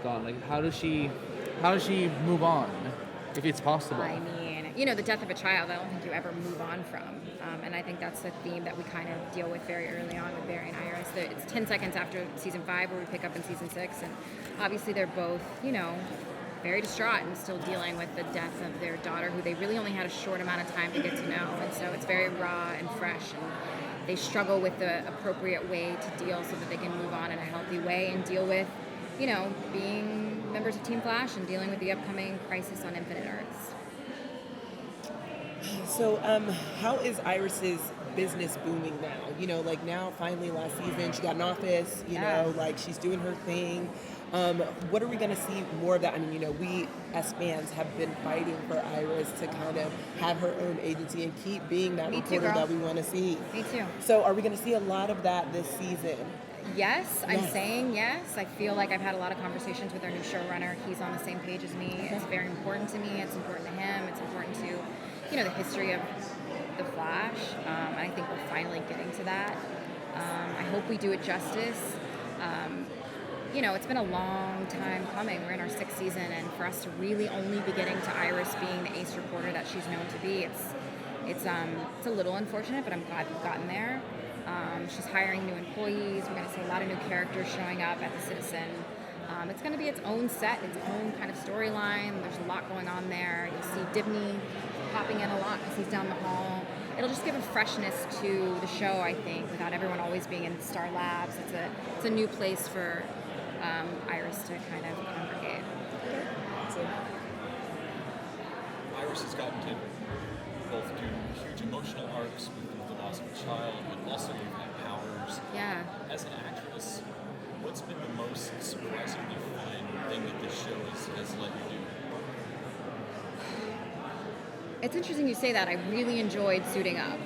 gone. Like, how does she move on, if it's possible? I mean, the death of a child, I don't think you ever move on from. And I think that's the theme that we kind of deal with very early on with Barry and Iris. It's 10 seconds after season 5 where we pick up in season 6. And obviously they're both, very distraught and still dealing with the death of their daughter, who they really only had a short amount of time to get to know. And so it's very raw and fresh. And they struggle with the appropriate way to deal so that they can move on in a healthy way and deal with, being members of Team Flash and dealing with the upcoming Crisis on Infinite Earths. So, how is Iris's business booming now? Now, finally, last season, she got an office, she's doing her thing. What are we going to see more of that? I mean, we as fans have been fighting for Iris to kind of have her own agency and keep being that reporter that we want to see. Me too. So are we going to see a lot of that this season? Yes, I'm saying yes. I feel like I've had a lot of conversations with our new showrunner. He's on the same page as me. It's very important to me. It's important to him. It's important to, the history of the Flash. And I think we're finally getting to that. I hope we do it justice. It's been a long time coming. We're in our 6th season, and for us to really only be getting to Iris being the ace reporter that she's known to be, it's a little unfortunate, but I'm glad we've gotten there. She's hiring new employees. We're going to see a lot of new characters showing up at the Citizen. It's going to be its own set, its own kind of storyline. There's a lot going on there. You'll see Dibney popping in a lot because he's down the hall. It'll just give a freshness to the show, I think, without everyone always being in Star Labs. It's a new place for Iris to kind of congregate. So, Iris has gotten to both do huge emotional arcs with the loss of a child, but also you've had powers. Yeah. As an actress, what's been the most surprisingly fun thing that this show has let you do? It's interesting you say that. I really enjoyed suiting up.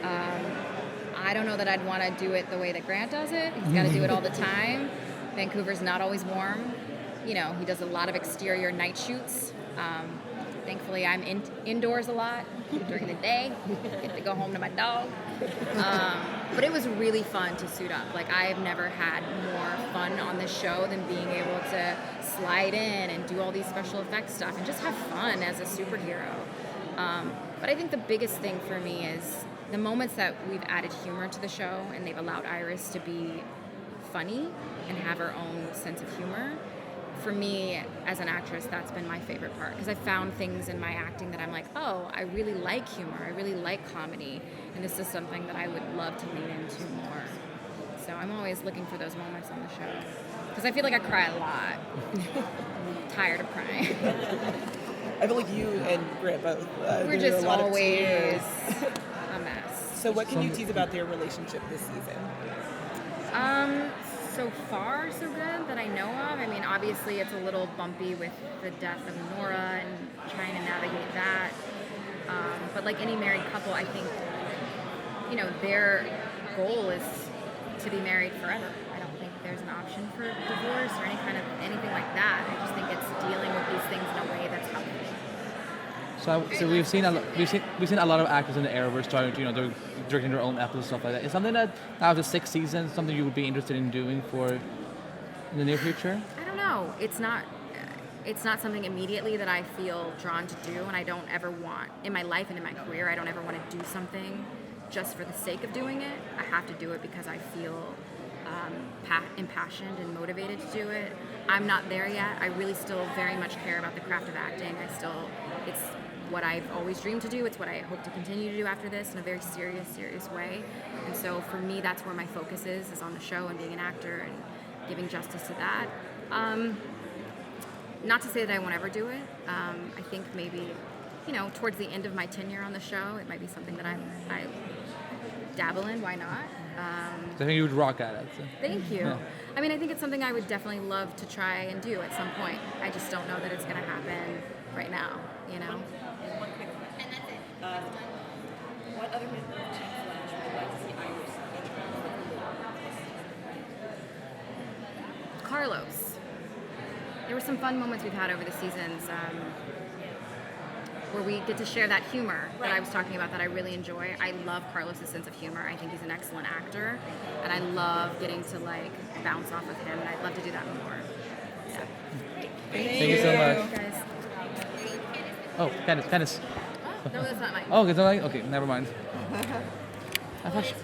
I don't know that I'd want to do it the way that Grant does it. He's got to do it all the time. Vancouver's not always warm. He does a lot of exterior night shoots. Thankfully, I'm indoors a lot during the day. Get to go home to my dog. But it was really fun to suit up. I've never had more fun on this show than being able to slide in and do all these special effects stuff and just have fun as a superhero. But I think the biggest thing for me is the moments that we've added humor to the show and they've allowed Iris to be funny and have her own sense of humor. For me, as an actress, that's been my favorite part because I found things in my acting that I'm like, oh, I really like humor, I really like comedy, and this is something that I would love to lean into more. So I'm always looking for those moments on the show because I feel like I cry a lot. I'm tired of crying. I feel like you and Grant both. We're just always a mess. So what can you tease about their relationship this season? So far, so good that I know of. I mean, obviously it's a little bumpy with the death of Nora and trying to navigate that. But like any married couple, I think, their goal is to be married forever. I don't think there's an option for divorce or anything like that. I just think it's dealing with these things in a way that's healthy. So we've seen a lot of actors in the Arrowverse starting to, they're directing their own episodes, stuff like that. Is something that out of the 6th season, something you would be interested in doing in the near future? I don't know. It's not something immediately that I feel drawn to do, and I don't ever want in my life and in my career. I don't ever want to do something just for the sake of doing it. I have to do it because I feel impassioned and motivated to do it. I'm not there yet. I really still very much care about the craft of acting. It's what I've always dreamed to do. It's what I hope to continue to do after this in a very serious way. And so for me, that's where my focus is on the show and being an actor and giving justice to that. Not to say that I won't ever do it. I think maybe, towards the end of my tenure on the show, it might be something that I dabble in. Why not? I think you would rock at it. So. Thank you. Yeah. I mean, I think it's something I would definitely love to try and do at some point. I just don't know that it's going to happen right now, One quick question. And that's it. What other member of Team Flash would you like to see Iris interact with? Carlos. There were some fun moments we've had over the seasons where we get to share that humor that I was talking about that I really enjoy. I love Carlos's sense of humor. I think he's an excellent actor, and I love getting to bounce off of him, and I'd love to do that more. Yeah. Oh, Candice. No, that's not mine. Oh, okay, so okay, never mind. I thought she,